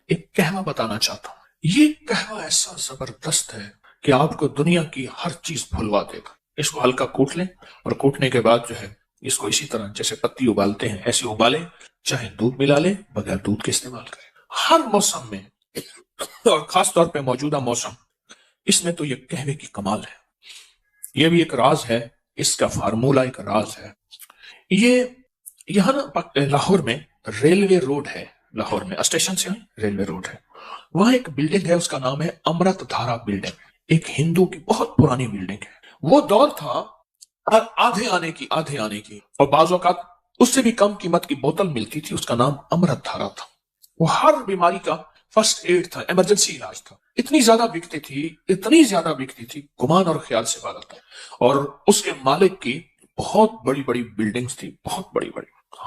ایک قہوہ بتانا چاہتا ہوں. یہ قہوہ ایسا زبردست ہے کہ آپ کو دنیا کی ہر چیز بھلوا دے گا. اس کو ہلکا کوٹ لیں اور کوٹنے کے بعد جو ہے اس کو اسی طرح جیسے پتی ابالتے ہیں ایسے ابالیں، چاہے دودھ ملا لیں، بغیر دودھ کے استعمال کریں. ہر موسم میں اور خاص طور پہ موجودہ موسم، اس میں تو یہ قہوے کی کمال ہے. یہ بھی ایک راز ہے، اس کا فارمولہ ایک راز ہے. یہ یہاں نا لاہور میں ریلوے روڈ ہے، لاہور میں اسٹیشن سے ریلوے روڈ ہے، وہاں ایک بلڈنگ ہے، اس کا نام ہے امرت دھارا بلڈنگ. ایک ہندو کی بہت پرانی بلڈنگ ہے. وہ دور تھا آدھے آنے کی اور بعض اوقات اس سے بھی کم قیمت کی بوتل ملتی تھی، اس کا نام امرت دھارا تھا. وہ ہر بیماری کا فرسٹ ایڈ تھا، ایمرجنسی علاج تھا. اتنی زیادہ بکتی تھی گمان اور خیال سے بات تھا. اور اس کے مالک کی بہت بڑی بڑی بلڈنگز تھی، بہت بڑی بڑی،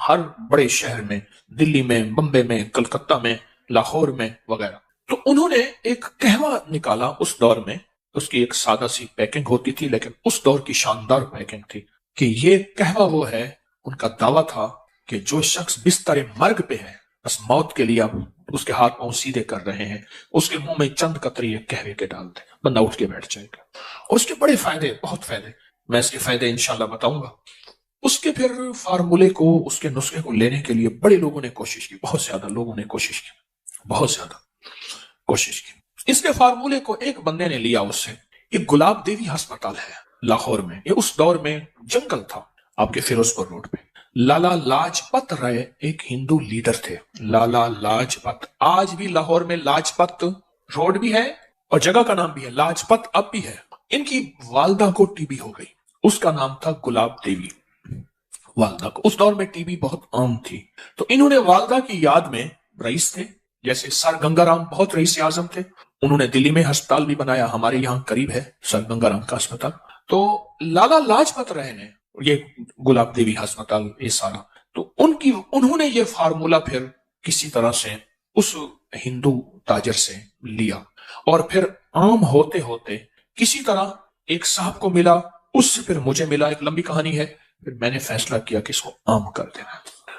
ہر بڑے شہر میں، دلی میں، بمبے میں، کلکتہ میں، لاہور میں وغیرہ. تو انہوں نے ایک قہوہ نکالا اس دور میں. اس کی ایک سادہ سی پیکنگ ہوتی تھی لیکن اس دور کی شاندار پیکنگ تھی کہ یہ قہوہ وہ ہے. ان کا دعویٰ تھا کہ جو شخص بستر مرگ پہ ہے، بس موت کے لیے اب اس کے ہاتھ پاؤں سیدھے کر رہے ہیں، اس کے منہ میں چند قطرے قہوے کے ڈال دیں، بندہ اٹھ کے بیٹھ جائے گا. اور اس کے بڑے فائدے، بہت فائدے، میں اس کے فائدے انشاءاللہ بتاؤں گا. اس کے پھر فارمولے کو، اس کے نسخے کو لینے کے لیے بڑے لوگوں نے کوشش کی، بہت زیادہ لوگوں نے کوشش کی، بہت زیادہ کوشش کی. اس کے فارمولے کو ایک بندے نے لیا اس سے. ایک گلاب دیوی ہسپتال ہے لاہور میں، یہ اس دور میں جنگل تھا آپ کے فیروز پور روڈ پہ. لالا لاجپت رائے ایک ہندو لیڈر تھے، لالا لاجپت. آج بھی لاہور میں لاجپت روڈ بھی ہے اور جگہ کا نام بھی ہے، لاجپت اب بھی ہے. ان کی والدہ کو ٹی بی ہو گئی، اس کا نام تھا گلاب دیوی. والدہ کو اس دور میں ٹی بی بہت عام تھی، تو انہوں نے والدہ کی یاد میں، رئیس تھے جیسے سر گنگا رام بہت رئیس اعظم تھے، انہوں نے دلی میں ہسپتال بھی بنایا، ہمارے یہاں قریب ہے سر گنگا رام کا ہسپتال. تو لالا لاجپت رائے نے یہ گلاب دیوی ہسپتال یہ سارا، تو انہوں نے یہ فارمولا پھر کسی طرح سے اس ہندو تاجر سے لیا اور پھر عام ہوتے ہوتے کسی طرح ایک صاحب کو ملا، اس سے پھر مجھے ملا، ایک لمبی کہانی ہے. پھر میں نے فیصلہ کیا کہ اس کو عام کر دینا.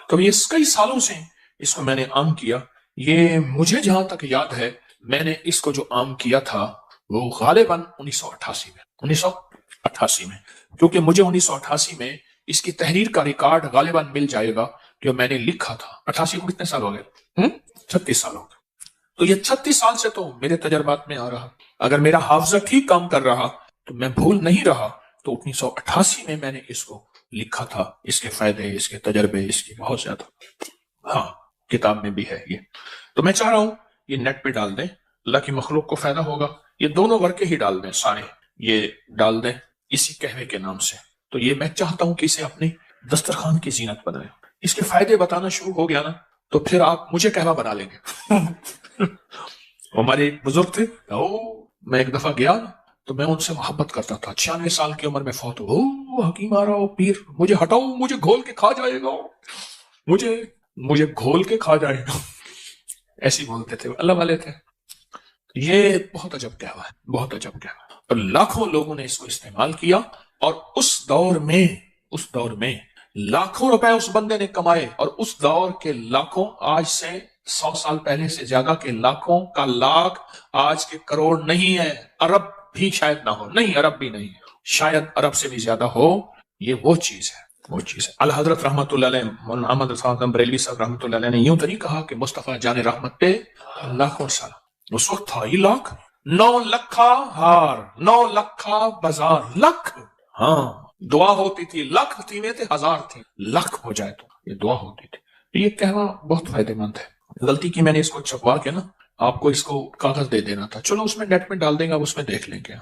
تو یہ کئی سالوں سے اس کو میں نے عام کیا. یہ مجھے جہاں تک یاد ہے میں نے اس کو جو عام کیا تھا وہ غالباً 1988 میں، کیونکہ مجھے 1988 میں اس کی تحریر کا ریکارڈ غالباً مل جائے گا جو میں نے لکھا تھا. 88 کو کتنے سال ہو گئے؟ 36 سال ہو گئے. تو یہ 36 سال سے تو میرے تجربات میں آ رہا. اگر میرا حافظہ ٹھیک کام کر رہا تو میں بھول نہیں رہا، تو 1988 میں نے اس کو لکھا تھا. اس کے فائدے، اس کے تجربے، اس کی بہت زیادہ، ہاں کتاب میں بھی ہے یہ. تو میں چاہ رہا ہوں یہ نیٹ پہ ڈال دیں، اللہ کی مخلوق کو فائدہ ہوگا. یہ دونوں ورقے ہی ڈال دیں، سارے یہ ڈال دیں اسی قہوے کے نام سے. تو یہ میں چاہتا ہوں کہ اسے اپنی دسترخوان کی زینت بنائیں. اس کے فائدے بتانا شروع ہو گیا نا تو پھر آپ مجھے قہوہ بنا لیں گے. ہمارے ایک بزرگ تھے، میں ایک دفعہ گیا تو میں ان سے محبت کرتا تھا. 96 سال کی عمر میں فوت ہو. حکیم آ رہا ہو، پیر مجھے ہٹاؤ، مجھے گھول کے کھا جائے گا، مجھے گھول کے کھا جائے گا، ایسے بولتے تھے، اللہ والے تھے. یہ بہت عجب قہوہ ہے، بہت عجب قہوہ. اور لاکھوں لوگوں نے اس کو استعمال کیا اور اس دور میں لاکھوں روپے اس بندے نے کمائے. اور اس دور کے لاکھوں، آج سے 100 سال پہلے سے زیادہ کے لاکھوں کا لاکھ آج کے کروڑ نہیں ہے، ارب بھی شاید نہ ہو، نہیں ارب بھی نہیں، شاید ارب سے بھی زیادہ ہو. یہ وہ چیز ہے، وہ چیز ہے. الحضرت رحمت اللہ علیہ، مولانا احمد رضا بریلوی صاحب رحمت اللہ علیہ نے یوں تو نہیں کہا کہ مصطفیٰ جان رحمت پہ لاکھوں سال. اس وقت تھا ہی لاکھ، 9 لکھا ہار، 9 لکھا بازار، لکھ. ہاں دعا ہوتی تھی، لکھ تیویں تھے، ہزار تھے، لکھ ہو جائے تو یہ دعا ہوتی تھی. یہ قہوہ بہت فائدے مند ہے. غلطی کی میں نے اس کو چھپوا کے نا آپ کو اس کو کاغذ دے دینا تھا. چلو اس میں نیٹ میں ڈال دیں گا، اس میں دیکھ لیں گے.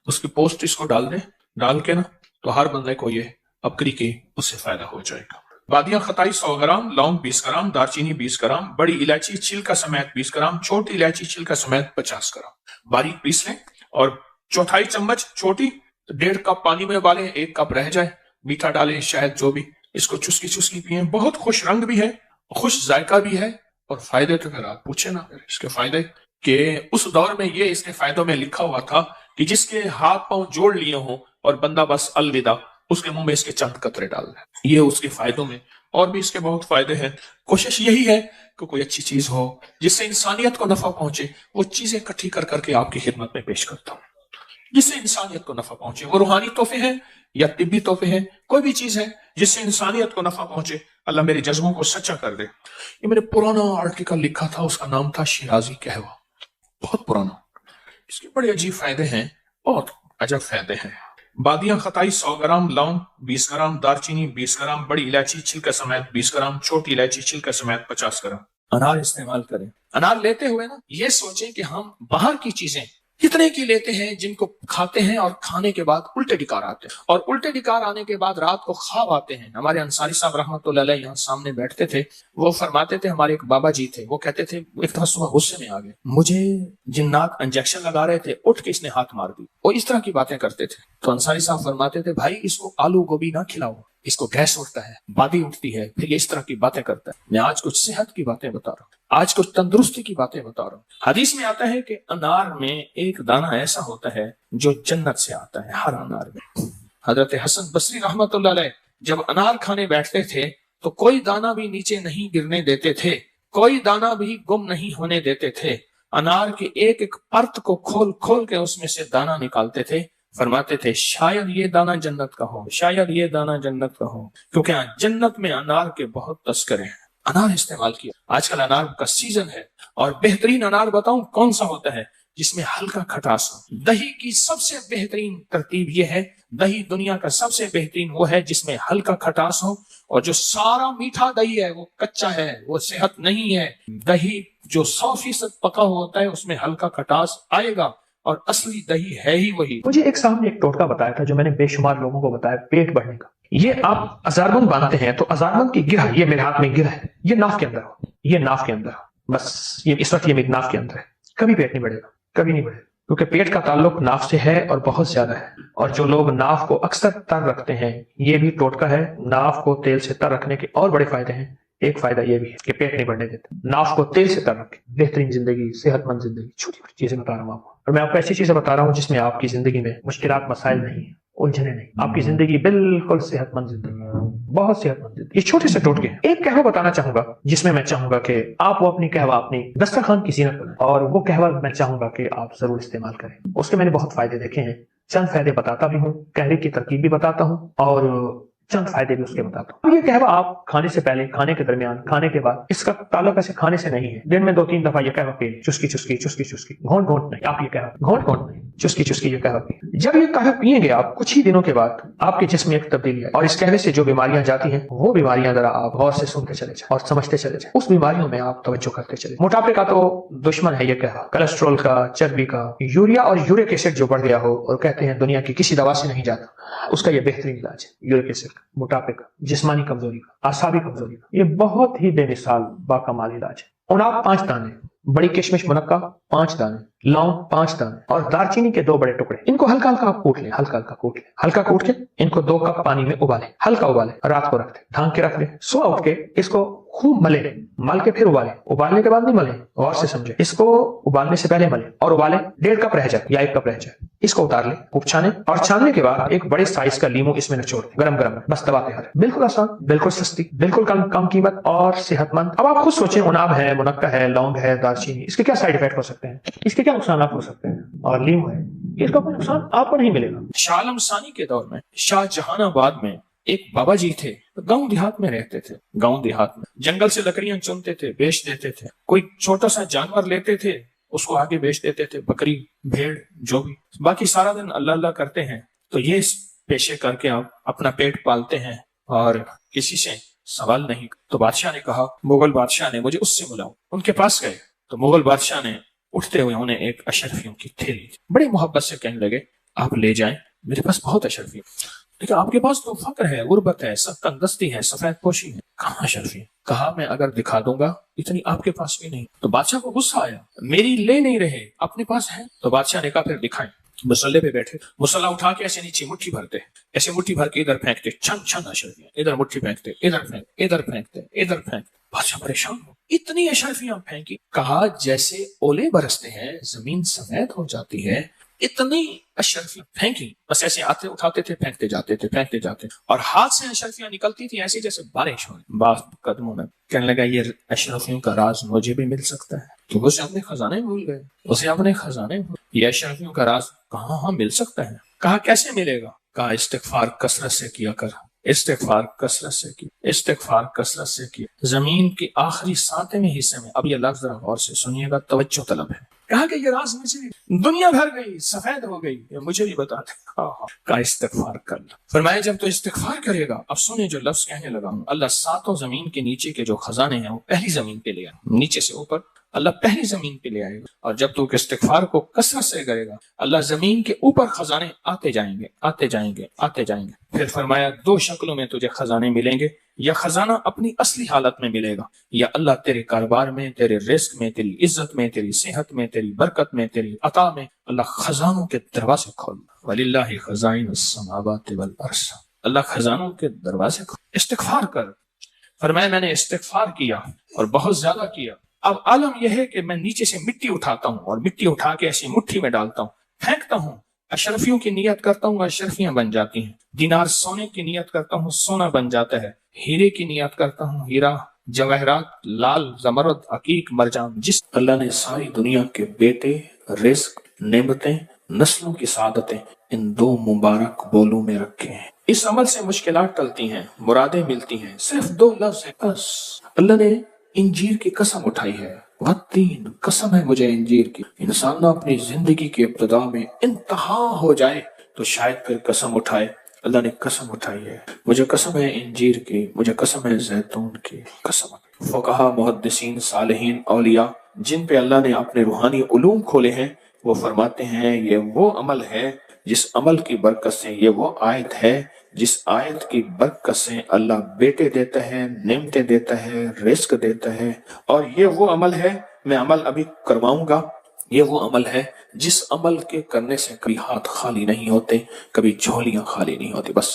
اس کی پوسٹ اس کو ڈال دیں، ڈال کے نا تو ہر بندے کو یہ اپکری کی اس سے فائدہ ہو جائے گا. بادیاں خطائی 100 گرام، لونگ 20 گرام، دارچینی 20 گرام، بڑی الائچی چھلکا سمیت 20 گرام، چھوٹی الائچی چھلکا سمیت 50 گرام. باریک پیس لیں اور چوتھائی چمچ چھوٹی 1.5 کپ پانی میں ابالیں، 1 کپ رہ جائے، میٹھا ڈالیں، شاید جو بھی. اس کو چسکی چسکی پیئیں. بہت خوش رنگ بھی ہے، خوش ذائقہ بھی ہے. اور فائدے تو پھر آپ پوچھیں نا، اس کے فائدے کہ اس دور میں یہ اس کے فائدوں میں لکھا ہوا تھا کہ جس کے ہاتھ پاؤں جوڑ لیے ہوں اور بندہ بس الوداع، اس کے منہ میں اس کے چند قطرے ڈال دیں. یہ اس کے فائدوں میں اور بھی اس کے بہت فائدے ہیں۔ کوشش یہی ہے کہ کوئی اچھی چیز ہو جس سے انسانیت کو نفع پہنچے، وہ چیزیں اکٹھی کر کر کے آپ کی خدمت میں پیش کرتا ہوں جس سے انسانیت کو نفع پہنچے۔ وہ روحانی تحفے ہیں یا طبی تحفے ہیں، کوئی بھی چیز ہے جس سے انسانیت کو نفع پہنچے، اللہ میرے جذبوں کو سچا کر دے۔ یہ میں نے پرانا آرٹیکل لکھا تھا، اس کا نام تھا شیرازی قہوہ، بہت پرانا۔ اس کے بڑے عجیب فائدے ہیں، بہت عجب فائدے ہیں۔ بادیاں خطائی 100 گرام، لونگ 20 گرام، دارچینی 20 گرام، بڑی الائچی چھلکا سمیت 20 گرام، چھوٹی الائچی چھلکا سمیت 50 گرام۔ انار استعمال کریں۔ انار لیتے ہوئے نا یہ سوچیں کہ ہم باہر کی چیزیں کتنے کی لیتے ہیں جن کو کھاتے ہیں اور کھانے کے بعد الٹے ڈکار آتے ہیں، اور الٹے ڈکار آنے کے بعد رات کو خواب آتے ہیں۔ ہمارے انصاری صاحب رحمۃ اللہ علیہ یہاں سامنے بیٹھتے تھے، وہ فرماتے تھے، ہمارے ایک بابا جی تھے، وہ کہتے تھے ایک دفعہ صبح غصے میں آ گئے، مجھے جنات انجیکشن لگا رہے تھے، اٹھ کے اس نے ہاتھ مار دی، وہ اس طرح کی باتیں کرتے تھے۔ تو انصاری صاحب فرماتے تھے بھائی اس کو آلو گوبھی نہ کھلاؤ، اس کو گیس اٹھتا ہے، بادی اٹھتی ہے، پھر یہ اس طرح کی باتیں کرتا ہے۔ میں آج کچھ صحت کی باتیں بتا رہا ہوں، آج کچھ تندرستی کی باتیں بتا رہا ہوں۔ حدیث میں آتا ہے کہ انار میں ایک دانہ ایسا ہوتا ہے جو جنت سے آتا ہے، ہر انار میں۔ حضرت حسن بصری رحمت اللہ علیہ جب انار کھانے بیٹھتے تھے تو کوئی دانہ بھی نیچے نہیں گرنے دیتے تھے، کوئی دانہ بھی گم نہیں ہونے دیتے تھے، انار کے ایک ایک پرت کو کھول کھول کے اس میں سے دانہ نکالتے تھے۔ فرماتے تھے شاید یہ دانہ جنت کا ہو، شاید یہ دانہ جنت کا ہو، کیونکہ جنت میں انار کے بہت تذکرے ہیں۔ انار استعمال کیا، آج کل انار کا سیزن ہے، اور بہترین انار بتاؤں کون سا ہوتا ہے؟ جس میں ہلکا کھٹاس ہو۔ دہی کی سب سے بہترین ترتیب یہ ہے، دہی دنیا کا سب سے بہترین وہ ہے جس میں ہلکا کھٹاس ہو، اور جو سارا میٹھا دہی ہے وہ کچا ہے، وہ صحت نہیں ہے۔ دہی جو 100% پکا ہوتا ہے اس میں ہلکا کھٹاس آئے گا، اور اصلی دہی ہے ہی وہی۔ مجھے ایک صاحب نے ایک ٹوٹکا بتایا تھا جو میں نے بے شمار لوگوں کو بتایا پیٹ بڑھنے کا۔ یہ آپ ازاربند باندھتے ہیں تو ازاربند کی گرہ یہ میرے ہاتھ میں گرہ ہے، یہ ناف کے اندر ہو، یہ ناف کے اندر ہو، بس یہ اس وقت یہ میری ناف کے اندر ہے، کبھی پیٹ نہیں بڑھے گا، کبھی نہیں بڑھے گا، کیونکہ پیٹ کا تعلق ناف سے ہے اور بہت زیادہ ہے۔ اور جو لوگ ناف کو اکثر تر رکھتے ہیں، یہ بھی ٹوٹکا ہے، ناف کو تیل سے تر رکھنے کے اور بڑے فائدے ہیں۔ ایک فائدہ یہ بھی ہے کہ پیٹ نہیں بڑھنے دیتے، ناف کو تیل سے تر رکھے، بہترین زندگی، صحت مند زندگی، چھوٹی چھوٹی چیزیں بتا رہا ہوں آپ کو، اور میں آپ کو ایسی چیزیں بتا رہا ہوں جس میں آپ کی زندگی میں مشکلات مسائل نہیں ہیں، الجھنے نہیں، آپ کی زندگی بالکل صحت مند زندگی، بہت صحت مند زندگی۔ یہ چھوٹے سے ٹوٹکے ہیں۔ ایک قہوہ بتانا چاہوں گا جس میں چاہوں گا کہ آپ وہ اپنی قہوہ اپنی دسترخوان کی زینت بنائیں، اور وہ قہوہ میں چاہوں گا کہ آپ ضرور استعمال کریں۔ اس کے میں نے بہت فائدے دیکھے ہیں، چند فائدے بتاتا بھی ہوں، قہوے کی ترکیب بھی بتاتا ہوں، اور چند فائدے بھی اس کے بتاتا ہوں۔ یہ قہوہ آپ کھانے سے پہلے، کھانے کے درمیان، کھانے کے بعد، اس کا تعلق ایسے کھانے سے نہیں ہے، دن میں 2-3 دفعہ یہ قہوہ پییں، چسکی چسکی چسکی چسکی، گھونٹ گھونٹ نہیں، آپ یہ قہوہ گھونٹ گھونٹ نہیں، چسکی چسکی یہ قہوہ پییں۔ جب یہ قہوہ پیئیں گے آپ، کچھ ہی دنوں کے بعد آپ کے جسم میں ایک تبدیلی ہے، اور اس قہوے سے جو بیماریاں جاتی ہیں وہ بیماریاں ذرا آپ غور سے سنتے چلے جائیں اور سمجھتے چلے جائیں، اس بیماریوں میں آپ توجہ کرتے چلے جائیں۔ موٹاپے کا تو دشمن ہے یہ قہوہ، کولیسٹرول کا، چربی کا، یوریا اور یورک ایسڈ جو بڑھ گیا ہو اور کہتے ہیں دنیا کی کسی دوا سے نہیں جاتا، اس کا یہ بہترین علاج ہے۔ یورک ایسڈ کا، موٹاپے کا، جسمانی کمزوری کا، اعصابی کمزوری کا، یہ بہت ہی بے مثال باکمال علاج ہے۔ اناپ 5 دانے، بڑی کشمش منقع 5 دانے، لونگ 5 دانے، اور دارچینی کے 2 بڑے ٹکڑے، ان کو ہلکا ہلکا کوٹ لیں، ہلکا ہلکا کوٹ لیں، ہلکا کوٹ کے ان کو 2 کپ پانی میں ابالیں، ہلکا ابالیں، رات کو رکھ دیں، ڈھانک کے رکھ دیں، صبح اٹھ کے اس کو خوب ملیں، مل کے پھر ابالیں، ابالنے کے بعد نہیں ملیں، غور سے سمجھیں، اس کو ابالنے سے پہلے ملیں، اور ابالیں 1.5 کپ رہ جائے یا 1 کپ رہ جائے، اس کو اتار لیں، خوب چھانیں، اور چھاننے کے بعد ایک بڑے سائز کا لیمو اس میں نچوڑ دیں، گرم گرم بس دباتے ہیں۔ بالکل آسان، بالکل سستی، بالکل کم قیمت اور صحت مند۔ اب آپ خود سوچیں، اناب ہے، منقع ہے، لونگ ہے، دارچینی، اس کے کیا سائیڈ افیکٹ ہو سکتے ہیں، اس کے کیا نقصانات ہو سکتے ہیں، اور لیمو ہے، اس کا کوئی نقصان آپ کو نہیں ملے گا۔ شاہ عالم ثانی کے دور میں شاہ جہان آباد میں ایک بابا جی تھے، گاؤں دیہات میں رہتے تھے، گاؤں دیہات میں جنگل سے لکڑیاں چنتے تھے، بیچ دیتے تھے، کوئی چھوٹا سا جانور لیتے تھے، اس کو آگے بیچ دیتے تھے، بکری، بھیڑ، جو بھی، باقی سارا دن اللہ اللہ کرتے ہیں۔ تو یہ پیشے کر کے آپ اپنا پیٹ پالتے ہیں اور کسی سے سوال نہیں۔ تو بادشاہ نے کہا، مغل بادشاہ نے، مجھے اس سے بلاؤ۔ ان کے پاس گئے تو مغل بادشاہ نے اٹھتے ہوئے انہیں ایک اشرفیوں کی تھیلی دی، بڑے محبت سے کہنے لگے، آپ لے جائیں، میرے پاس بہت اشرفی، لیکن آپ کے پاس تو فقر ہے، غربت ہے، سب تنگدستی ہے، سفید پوشی ہے، کہاں اشرفی؟ کہا میں اگر دکھا دوں گا اتنی آپ کے پاس بھی نہیں۔ تو بادشاہ کو غصہ آیا، میری لے نہیں رہے، اپنے پاس ہے؟ تو بادشاہ نے کہا پھر دکھائیں۔ مسلح پہ بیٹھے، مسلح اٹھا کے ایسے نیچے مٹھی بھرتے، ایسے مٹھی بھر کے ادھر پھینکتے، چھن چھن اشرفیاں، ادھر مٹھی پھینکتے، ادھر پھینکتے، ادھر پھینکتے، ادھر پھینکتے۔ بادشاہ پریشان ہو، اتنی اشرفیاں پھینکی، کہا جیسے اولے برستے ہیں زمین سفید ہو جاتی ہے، اتنی اشرفیاں پھینکی، بس ایسے آتے اٹھاتے تھے، پھینکتے جاتے تھے، پھینکتے جاتے، اور ہاتھ سے اشرفیاں نکلتی تھی ایسی جیسے بارش ہو بعض قدموں میں۔ کہنے لگا یہ اشرفیوں کا راز مجھے بھی مل سکتا ہے، تو اسے اپنے خزانے بھول گئے، اسے اپنے خزانے یہ اشرفیوں کا راز کہاں مل سکتا ہے؟ کہا کیسے ملے گا؟ کہا استغفار کثرت سے کیا کر، استغفار کثرت سے کی، استغفار کثرت سے کی۔ زمین کے آخری ساتویں حصے میں، اب یہ لفظ ذرا غور سے سنیے گا، توجہ طلب ہے۔ کہا کہ یہ راز مجھے دنیا بھر گئی، سفید ہو گئی، یہ مجھے بھی بتا دے۔ کہا استغفار کر لو۔ فرمایا جب تو استغفار کرے گا، اب سنیں جو لفظ کہنے لگا ہوں، اللہ ساتوں زمین کے نیچے کے جو خزانے ہیں وہ پہلی زمین پہ لے آئے، نیچے سے اوپر اللہ پہلی زمین پہ لے آئے گا، اور جب تو استغفار کو کثرت سے کرے گا اللہ زمین کے اوپر خزانے آتے جائیں گے، آتے جائیں گے، آتے جائیں گے۔ پھر فرمایا دو شکلوں میں تجھے خزانے ملیں گے، یا خزانہ اپنی اصلی حالت میں ملے گا، یا اللہ تیرے کاروبار میں، تیرے رزق میں، تیری عزت میں، تیری صحت میں، تیری برکت میں، تیری عطا میں اللہ خزانوں کے دروازے کھول۔ وَلِلَّهِ خَزَائِنُ السَّمَاوَاتِ وَالْأَرْضِ، اللہ خزانوں کے دروازے کھول۔ استغفار کر۔ فرمایا میں نے استغفار کیا اور بہت زیادہ کیا، اب عالم یہ ہے کہ میں نیچے سے مٹی اٹھاتا ہوں اور مٹی اٹھا کے ایسی مٹھی میں ڈالتا ہوں، پھینکتا ہوں، اشرفیوں کی نیت کرتا ہوں، اشرفیاں بن جاتی ہیں، دینار سونے کی نیت کرتا ہوں، سونا بن جاتا ہے، ہیرے کی نیت کرتا ہوں، ہیرا، جواہرات، لال، زمرد، عقیق، مرجان، جس اللہ نے ساری دنیا کے بیٹے، رزق، نعمتیں، نسلوں کی سعادتیں ان دو مبارک بولوں میں رکھے ہیں۔ اس عمل سے مشکلات ٹلتی ہیں، مرادیں ملتی ہیں، صرف دو لفظ ہے بس۔ اللہ نے انجیر کی قسم اٹھائی ہے، والتین، قسم ہے مجھے انجیر کی۔ انسان اپنی زندگی کی ابتدا میں انتہا ہو جائے تو شاید پھر قسم اٹھائے۔ اللہ نے قسم اٹھائی ہے، مجھے قسم ہے انجیر کی، مجھے قسم ہے زیتون کی قسم۔ فقہا، محدثین، صالحین، اولیاء جن پہ اللہ نے اپنے روحانی علوم کھولے ہیں وہ فرماتے ہیں یہ وہ عمل ہے جس عمل کی برکت سے، یہ وہ آیت ہے جس آیت کی برکت سے اللہ بیٹے دیتا ہے، نعمتیں دیتا ہے، رزق دیتا ہے، اور یہ وہ عمل ہے، میں عمل ابھی کرواؤں گا، یہ وہ عمل ہے جس عمل کے کرنے سے کبھی ہاتھ خالی نہیں ہوتے، کبھی جھولیاں خالی نہیں ہوتی۔ بس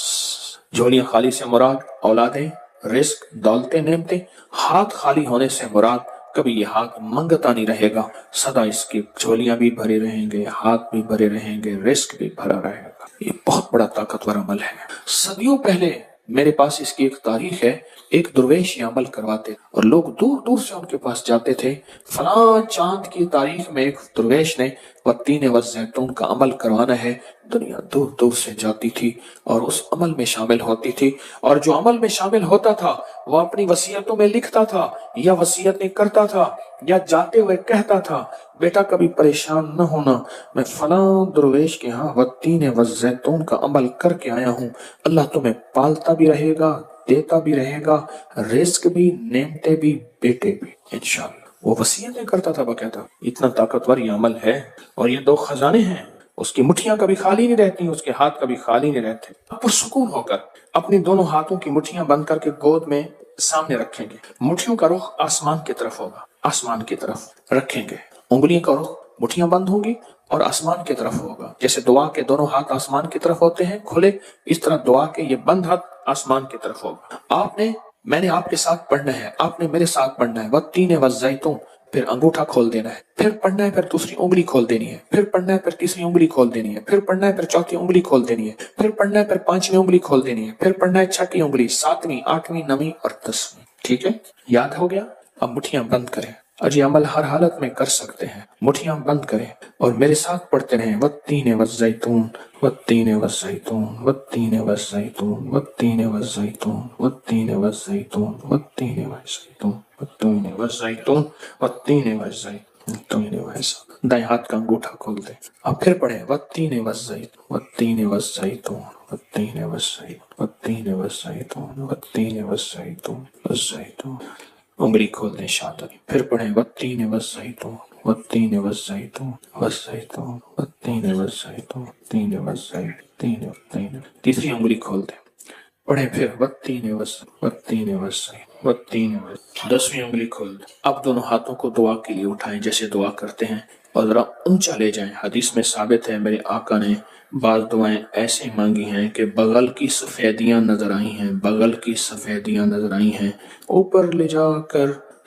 جھولیاں خالی سے مراد اولادیں، رزق، دولتیں، نعمتیں، ہاتھ خالی ہونے سے مراد کبھی یہ ہاتھ منگتا نہیں رہے گا، سدا اس کی جھولیاں بھی بھرے رہیں گے، ہاتھ بھی بھرے رہیں گے، رزق بھی بھرا رہے گا۔ یہ بہت بڑا طاقتور عمل ہے۔ صدیوں پہلے میرے پاس اس کی ایک تاریخ ہے، ایک درویش یہ عمل کرواتے اور لوگ دور دور سے ان کے پاس جاتے تھے۔ فلاں چاند کی تاریخ میں ایک درویش نے والتین والزیتون کا عمل کروانا ہے، دنیا دور دور سے جاتی تھی اور اس عمل میں شامل ہوتی تھی، اور جو عمل میں شامل ہوتا تھا وہ اپنی وصیتوں میں لکھتا تھا یا وصیتیں کرتا تھا یا جاتے ہوئے کہتا تھا بیٹا کبھی پریشان نہ ہونا، میں فلاں درویش کے ہاں والتین والزیتون کا عمل کر کے آیا ہوں، اللہ تمہیں پالتا بھی رہے گا، دیتا بھی رہے گا، رزق بھی، نعمتیں بھی، بیٹے بھی، انشاءاللہ۔ وہ وصیتیں کرتا تھا باقاعدہ۔ اتنا طاقتور یہ عمل ہے، اور یہ دو خزانے ہیں، اس کی مٹھیاں کبھی خالی نہیں رہتی، اس کے ہاتھ کبھی خالی نہیں رہتے۔ پرسکون ہو کر اپنی دونوں ہاتھوں کی مٹھیاں بند کر کے گود میں سامنے رکھیں گے، مٹھیوں کا رخ آسمان کی طرف ہوگا، آسمان کی طرف رکھیں گے، انگلیوں کا رخ، مٹھیاں بند ہوں گی اور آسمان کی طرف ہوگا، جیسے دعا کے دونوں ہاتھ آسمان کی طرف ہوتے ہیں کھلے، اس طرح دعا کے یہ بند ہاتھ آسمان کی طرف ہوگا۔ میں نے آپ کے ساتھ پڑھنا ہے، آپ نے میرے ساتھ پڑھنا ہے، والتین والزیتون، پھر انگوٹھا کھول دینا ہے، پھر پڑھنا ہے، پھر دوسری انگلی کھول دینی ہے، پھر پڑھنا ہے، پھر تیسری انگلی کھول دینی ہے، پھر پڑھنا ہے، پھر چوتھی انگلی کھول دینی ہے، پھر پڑھنا ہے، پھر پانچویں انگلی کھول دینی ہے، پھر پڑھنا ہے چھٹی انگلی، ساتویں، آٹھویں، نویں اور 10ویں۔ ٹھیک ہے، یاد ہو گیا؟ اب مٹھیاں بند کریں، اور یہ عمل ہر حالت میں کر سکتے ہیں۔ مٹھیاں بند کریں اور میرے ساتھ پڑھتے رہیں، والتین والزیتون، والتین والزیتون، والتین والزیتون، والتین والزیتون، والتین والزیتون، والتین والزیتون، والتین والزیتون، والتین والزیتون۔ دائیں ہاتھ کا انگوٹھا کھول دیں، اب پھر پڑھیں، والتین والزیتون، والتین والزیتون، والتین والزیتون، والتین والزیتون، والتین والزیتون، والزیتون۔ انگلی کھول دیں شادر، پھر پڑھیں، والتین والزیتون، والتین والزیتون، والزیتون، والتین والزیتون، تین والزیتون، تین۔ تیسری انگلی کھول دیں، پڑھیں پھر، والتین والتین والزیتون، والتین۔ 10ویں انگلی کھول دیں۔ اب دونوں ہاتھوں کو دعا کے لیے اٹھائیں جیسے دعا کرتے ہیں، اور ذرا اونچا لے جائیں۔ حدیث میں ثابت ہے میرے آقا نے بعض دعائیں ایسے مانگی ہیں کہ بغل کی سفیدیاں نظر آئی ہیں، بغل کی سفیدیاں نظر آئی ہیں، اوپر لے جا کر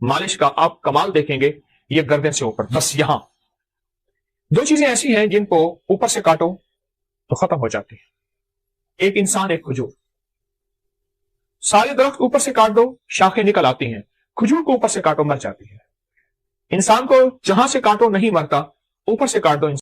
مالش کا آپ کمال دیکھیں گے یہ گردن سے اوپر بس یہاں. دو چیزیں ایسی ہیں جن کو اوپر سے کاٹو تو ختم ہو جاتی ہیں. ایک انسان، ایک کھجور. سارے درخت اوپر سے کاٹ دو شاخیں نکل آتی ہیں، کھجور کو اوپر سے کاٹو مر جاتی ہے. انسان کو جہاں سے کاٹو نہیں مرتا، اوپر سے کاٹ دو